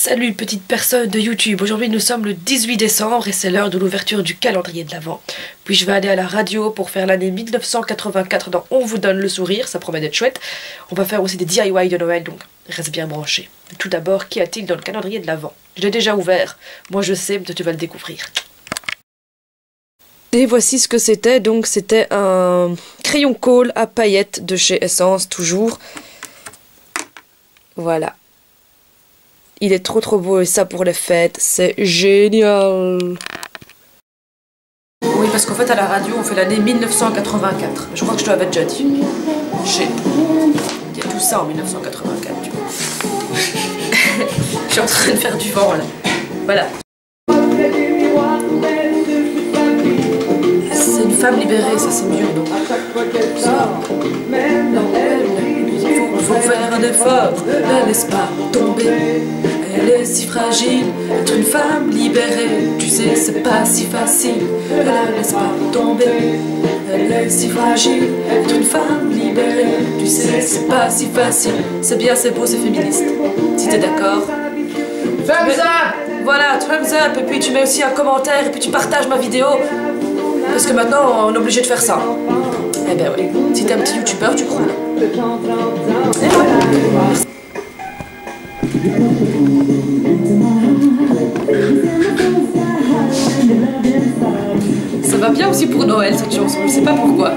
Salut petite personne de YouTube, aujourd'hui nous sommes le 18 décembre et c'est l'heure de l'ouverture du calendrier de l'Avent. Puis je vais aller à la radio pour faire l'année 1984 dans On vous donne le sourire, ça promet d'être chouette. On va faire aussi des DIY de Noël, donc reste bien branché. Mais tout d'abord, qu'y a-t-il dans le calendrier de l'Avent? Je l'ai déjà ouvert, moi je sais, mais toi tu vas le découvrir. Et voici ce que c'était, donc c'était un crayon colle à paillettes de chez Essence, toujours. Voilà. Il est trop beau et ça pour les fêtes, c'est génial. Oui, parce qu'en fait à la radio on fait l'année 1984. Je crois que je te l'avais déjà dit. Il y a tout ça en 1984, tu vois. Je suis en train de faire du vent là. Voilà. C'est une femme libérée, ça c'est mieux, non? Ça. Il faut faire un effort, ne laisse pas tomber. Elle est si fragile, être une femme libérée. Tu sais, c'est pas si facile, ne la laisse pas tomber. Elle est si fragile, être une femme libérée. Tu sais, c'est pas si facile. C'est bien, c'est beau, c'est féministe. Si t'es d'accord. Thumbs up! Voilà, thumbs up, et puis tu mets aussi un commentaire, et puis tu partages ma vidéo. Parce que maintenant, on est obligé de faire ça. Eh ben oui, si t'es un petit youtubeur, tu croules. Et voilà. Ça va bien aussi pour Noël cette chanson, je sais pas pourquoi.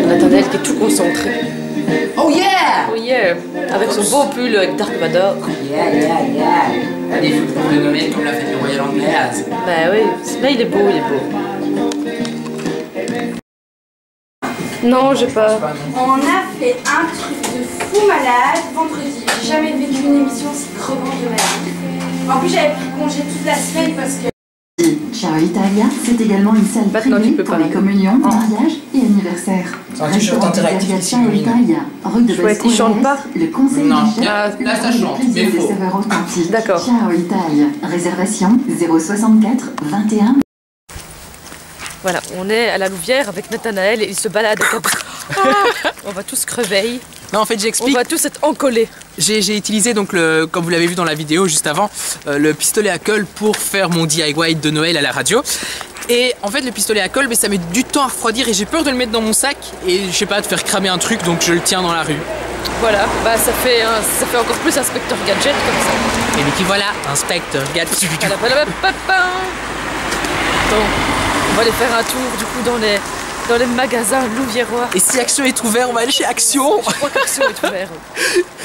Nathanaël qui est tout concentré. Oh yeah! Oh yeah! Avec son beau pull avec Dark Vador. Yeah. Allez, il faut le nommer comme la famille royale anglaise. Bah oui, mais il est beau, Non, j'ai pas. On a fait un truc de fou malade vendredi. J'ai jamais vécu une émission si crevante de ma vie. En plus, j'avais pris congé toute la semaine parce que... Ciao Italia, c'est également une salle privée pour les communions, mariages et anniversaires. C'est un t-shirt interactif Ciao Italia, rue de Chouette, il chante pas? le conseil Non, du chef, là ça chante, mais des faux. saveurs authentiques. D'accord. Ciao Italia, réservation 064 21. Voilà, on est à la Louvière avec Nathanaël et il se balade. On va tous crever. Non, en fait, On j'explique. va tous être encollés. J'ai utilisé, donc, comme vous l'avez vu dans la vidéo juste avant, le pistolet à colle pour faire mon DIY de Noël à la radio. Et en fait, le pistolet à colle, mais ça met du temps à refroidir et j'ai peur de le mettre dans mon sac et je sais pas, de faire cramer un truc, donc je le tiens dans la rue. Voilà, bah ça fait encore plus inspecteur gadget comme ça. Et donc voilà, inspecteur gadget. Voilà. Donc, on va aller faire un tour du coup dans les magasins louviérois. Et si Action est ouvert, on va aller chez Action. Je crois qu'Action est ouvert.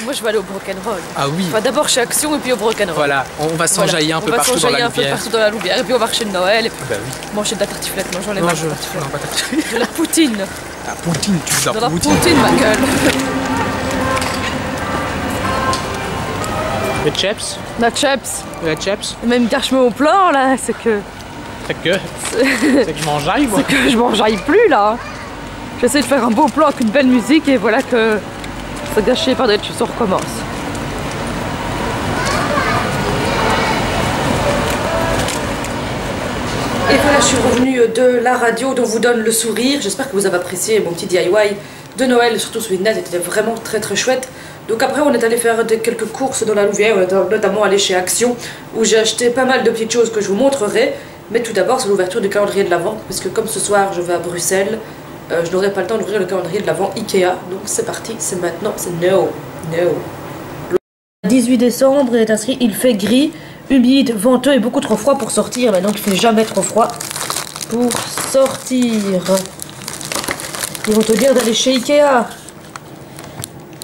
Moi je vais aller au Brock'n'Roll. Ah oui. Enfin d'abord chez Action et puis au Brock'n'Roll. Voilà, on va s'enjailler un peu partout dans la un peu Louvière. partout dans la Louvière. Et puis au marché de Noël. Et puis Bah oui. manger de la tartiflette. Mangeons les Non, vaches je... de tartiflette. non, pas tartiflette. De la poutine. La poutine, tu veux De la poutine, ma gueule. Les chips. La chips. Les chips. Même gâche-moi au plan là, c'est que C'est que je m'enjaille, moi. c'est que je m'enjaille plus là. J'essaie de faire un beau plan avec une belle musique et voilà que c'est gâché par des chips, on recommence. Et voilà, je suis revenue de la radio dont vous donne le sourire. J'espère que vous avez apprécié mon petit DIY de Noël, surtout celui de Nat, était vraiment très chouette. Donc après on est allé faire quelques courses dans la Louvière, on est notamment allé chez Action où j'ai acheté pas mal de petites choses que je vous montrerai. Mais tout d'abord c'est l'ouverture du calendrier de l'Avent, parce que comme ce soir je vais à Bruxelles, je n'aurai pas le temps d'ouvrir le calendrier de l'Avent Ikea. Donc c'est parti, c'est maintenant, c'est no. 18 décembre, il est inscrit, il fait gris, humide, venteux et beaucoup trop froid pour sortir. Maintenant il fait jamais trop froid pour sortir. Ils vont te dire d'aller chez Ikea.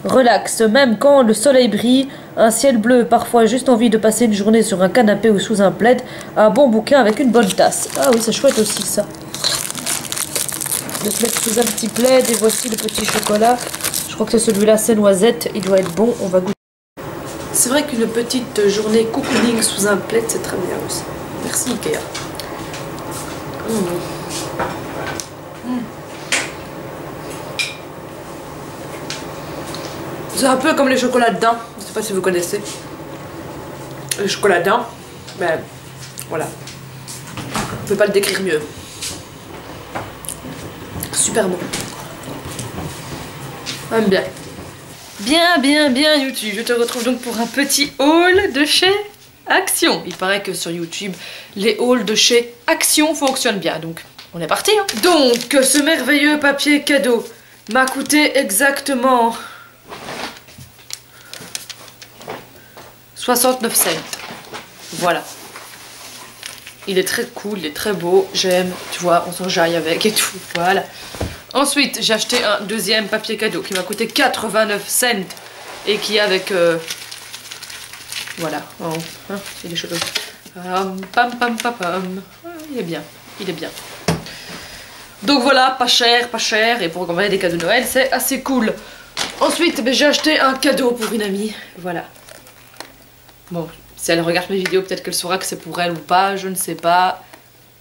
Relax, même quand le soleil brille, un ciel bleu, parfois juste envie de passer une journée sur un canapé ou sous un plaid, un bon bouquin avec une bonne tasse. Ah oui, c'est chouette aussi ça. De se mettre sous un petit plaid et voici le petit chocolat. Je crois que c'est celui-là, c'est noisette, il doit être bon, on va goûter. C'est vrai qu'une petite journée cocooning sous un plaid, c'est très bien aussi. Merci Ikea. C'est un peu comme les chocolats de daim. Je sais pas si vous connaissez. Les chocolats de daim. Ben voilà. On peut pas le décrire mieux. Super bon. J'aime bien. Bien YouTube. Je te retrouve donc pour un petit haul de chez Action. Il paraît que sur YouTube, les hauls de chez Action fonctionnent bien. Donc on est parti. Hein. Donc ce merveilleux papier cadeau m'a coûté exactement 69 cents. Voilà. Il est très cool, il est très beau, j'aime, tu vois, on s'enjaille avec et tout, voilà. Ensuite, j'ai acheté un deuxième papier cadeau qui m'a coûté 89 cents et qui est avec... voilà, oh, hein, il est chelou. Pam, pam, pam, pam. Il est bien, il est bien. Donc voilà, pas cher, et pour commander des cadeaux de Noël, c'est assez cool. Ensuite, j'ai acheté un cadeau pour une amie, voilà. Bon, si elle regarde mes vidéos, peut-être qu'elle saura que c'est pour elle ou pas, je ne sais pas.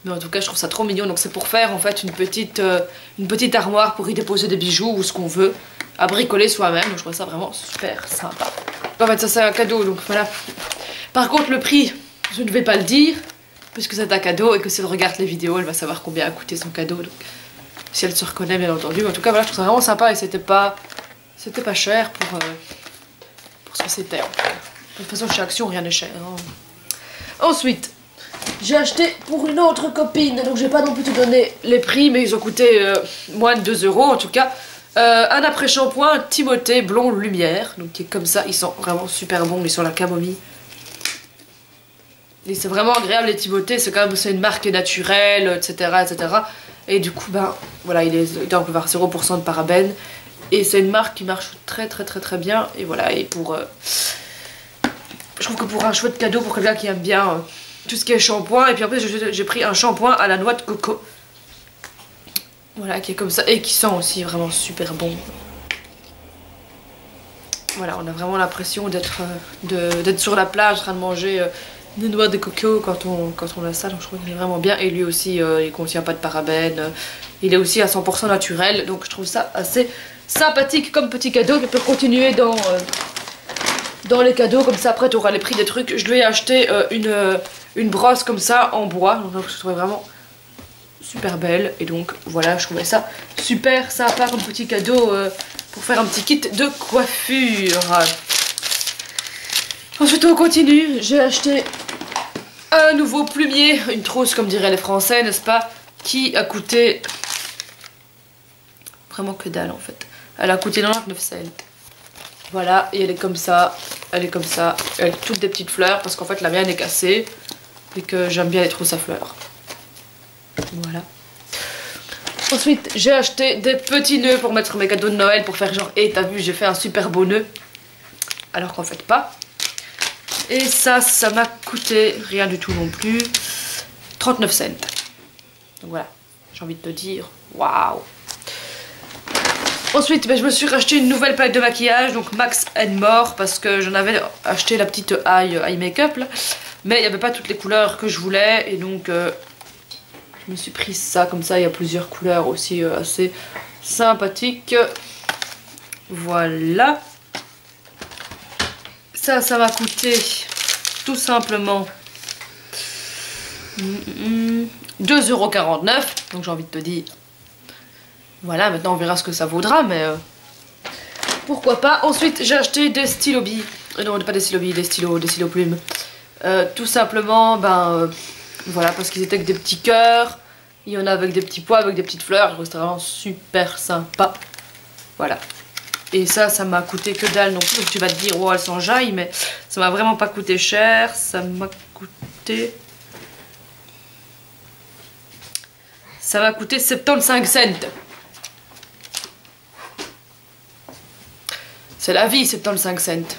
Mais en tout cas, je trouve ça trop mignon. Donc c'est pour faire en fait une petite armoire pour y déposer des bijoux ou ce qu'on veut, à bricoler soi-même. Donc je trouve ça vraiment super sympa. En fait, ça c'est un cadeau, donc voilà. Par contre, le prix, je ne vais pas le dire, puisque c'est un cadeau et que si elle regarde les vidéos, elle va savoir combien a coûté son cadeau. Donc si elle se reconnaît, bien entendu. Mais en tout cas, voilà, je trouve ça vraiment sympa et c'était pas cher pour ce que c'était. De toute façon, chez Action, rien n'est cher. Hein. Ensuite, j'ai acheté pour une autre copine, donc je vais pas non plus te donner les prix, mais ils ont coûté moins de 2 € en tout cas. Un après-shampoing Timothée Blond Lumière, donc qui est comme ça, ils sont vraiment super bons, ils sont la camomille. Et c'est vraiment agréable les Timothée, c'est une marque naturelle, etc., etc. Et du coup, ben voilà, il est on peut avoir 0% de parabènes. Et c'est une marque qui marche très bien. Et voilà, et pour... je trouve que pour un chouette cadeau, pour quelqu'un qui aime bien tout ce qui est shampoing, et puis en plus j'ai pris un shampoing à la noix de coco. Voilà, qui est comme ça, et qui sent aussi vraiment super bon. Voilà, on a vraiment l'impression d'être sur la plage en train de manger des noix de coco quand on a ça, donc je trouve qu'il est vraiment bien. Et lui aussi, il contient pas de parabènes, il est aussi à 100% naturel, donc je trouve ça assez sympathique comme petit cadeau. Je peux continuer dans les cadeaux, comme ça après tu auras les prix des trucs. Je lui ai acheté une brosse comme ça en bois, donc je trouvais vraiment super belle, et donc voilà, je trouvais ça super sympa comme petit cadeau pour faire un petit kit de coiffure. Ensuite on continue, j'ai acheté un nouveau plumier, une trousse comme diraient les Français, n'est-ce pas, qui a coûté vraiment que dalle en fait. Elle a coûté 99 cents. Voilà, et elle est comme ça, elle a toutes des petites fleurs, parce qu'en fait la mienne est cassée, et que j'aime bien les trousses à fleurs. Voilà. Ensuite, j'ai acheté des petits nœuds pour mettre mes cadeaux de Noël, pour faire genre, t'as vu, j'ai fait un super beau nœud, alors qu'en fait pas. Et ça m'a coûté rien du tout non plus, 39 cents. Donc voilà, j'ai envie de te dire, waouh. Ensuite, je me suis racheté une nouvelle palette de maquillage, donc Max & More, parce que j'en avais acheté la petite eye makeup là, mais il n'y avait pas toutes les couleurs que je voulais, et donc je me suis pris ça comme ça. Il y a plusieurs couleurs aussi assez sympathiques. Voilà. Ça m'a coûté tout simplement 2,49 €, donc j'ai envie de te dire. Voilà, maintenant on verra ce que ça vaudra, mais pourquoi pas. Ensuite, j'ai acheté des stylos billes. Non, pas des stylos billes, des stylos plumes. Tout simplement, voilà, parce qu'ils étaient avec des petits cœurs. Il y en a avec des petits pois, avec des petites fleurs. C'était vraiment super sympa. Voilà. Et ça m'a coûté que dalle non plus. Donc tu vas te dire, oh, elle s'enjaille, mais ça m'a vraiment pas coûté cher. Ça m'a coûté 75 cents. C'est la vie, 75 cents.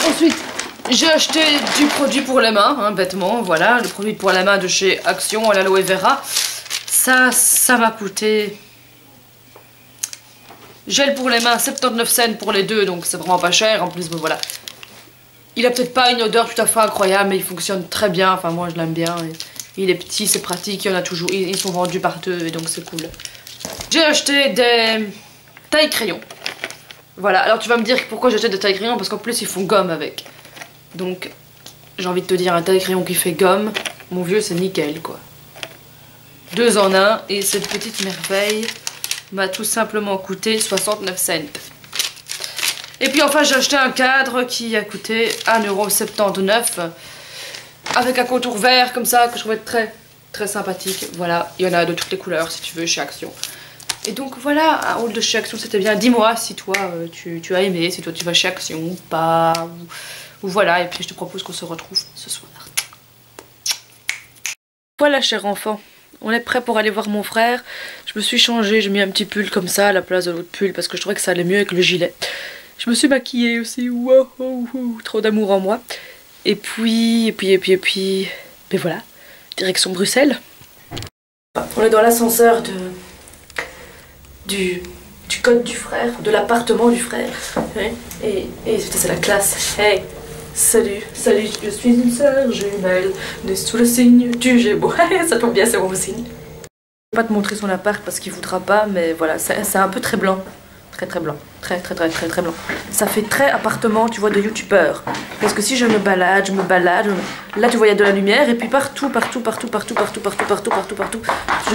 Ensuite, j'ai acheté du produit pour les mains, hein, bêtement, voilà, le produit pour les mains de chez Action à l'aloe vera. Ça m'a coûté... Gel pour les mains, 79 cents pour les deux, donc c'est vraiment pas cher. En plus, voilà. Il a peut-être pas une odeur tout à fait incroyable, mais il fonctionne très bien. Enfin, moi, je l'aime bien. Il est petit, c'est pratique, il y en a toujours. Ils sont vendus partout, et donc c'est cool. J'ai acheté taille-crayon. Voilà, alors tu vas me dire pourquoi j'achète de taille-crayon, parce qu'en plus ils font gomme avec. Donc, j'ai envie de te dire, un taille-crayon qui fait gomme, mon vieux, c'est nickel, quoi. 2 en 1, et cette petite merveille m'a tout simplement coûté 69 cents. Et puis enfin, j'ai acheté un cadre qui a coûté 1,79 €, avec un contour vert comme ça, que je trouvais très sympathique. Voilà, il y en a de toutes les couleurs si tu veux chez Action. Et donc voilà, un haul de chez Action, c'était bien. Dis-moi si toi tu as aimé, si toi tu vas chez Action ou pas, ou voilà. Et puis je te propose qu'on se retrouve ce soir. Voilà, cher enfant, on est prêt pour aller voir mon frère. Je me suis changée, j'ai mis un petit pull comme ça à la place de l'autre pull parce que je trouvais que ça allait mieux avec le gilet. Je me suis maquillée aussi, wow, trop d'amour en moi. Et puis, mais voilà, direction Bruxelles. On est dans l'ascenseur du code du frère, de l'appartement du frère. Et c'est la classe. Hey, salut, je suis une sœur jumelle, née sous le signe du Gémeaux. Ça tombe bien, c'est mon signe. Je vais pas te montrer son appart parce qu'il voudra pas, mais voilà, c'est un peu très blanc. Très blanc, très blanc. Ça fait très appartement, tu vois, de youtubeur. Parce que si je me balade, là tu vois il y a de la lumière et puis partout, je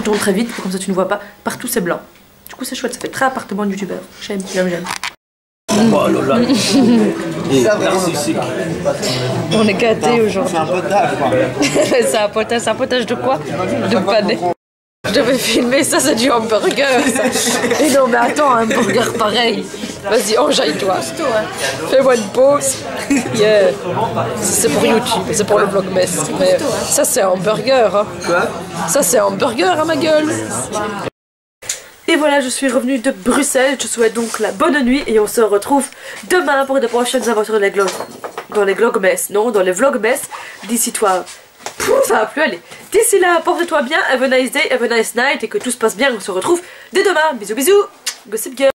tourne très vite, comme ça tu ne vois pas, partout c'est blanc. Du coup c'est chouette, ça fait très appartement de youtubeur. J'aime. Oh là là. On est gâtés aujourd'hui. C'est un potage quoi. C'est un potage de quoi? De panais. Je devais filmer ça, c'est du hamburger ça. Et non mais attends, un hamburger pareil. Vas-y, enjaille-toi. Fais-moi une pause. Yeah. C'est pour YouTube, c'est pour le vlogmas. Mais ça c'est un hamburger. Hein. Quoi? Ça c'est un hamburger à ma gueule. Et voilà, je suis revenue de Bruxelles. Je souhaite donc la bonne nuit et on se retrouve demain pour de prochaines aventures dans les vlogmas. Non, dans les vlogmas. D'ici toi. Ça va plus aller. D'ici là, porte-toi bien, have a nice day, have a nice night et que tout se passe bien. On se retrouve dès demain. Bisous bisous. Gossip Girl.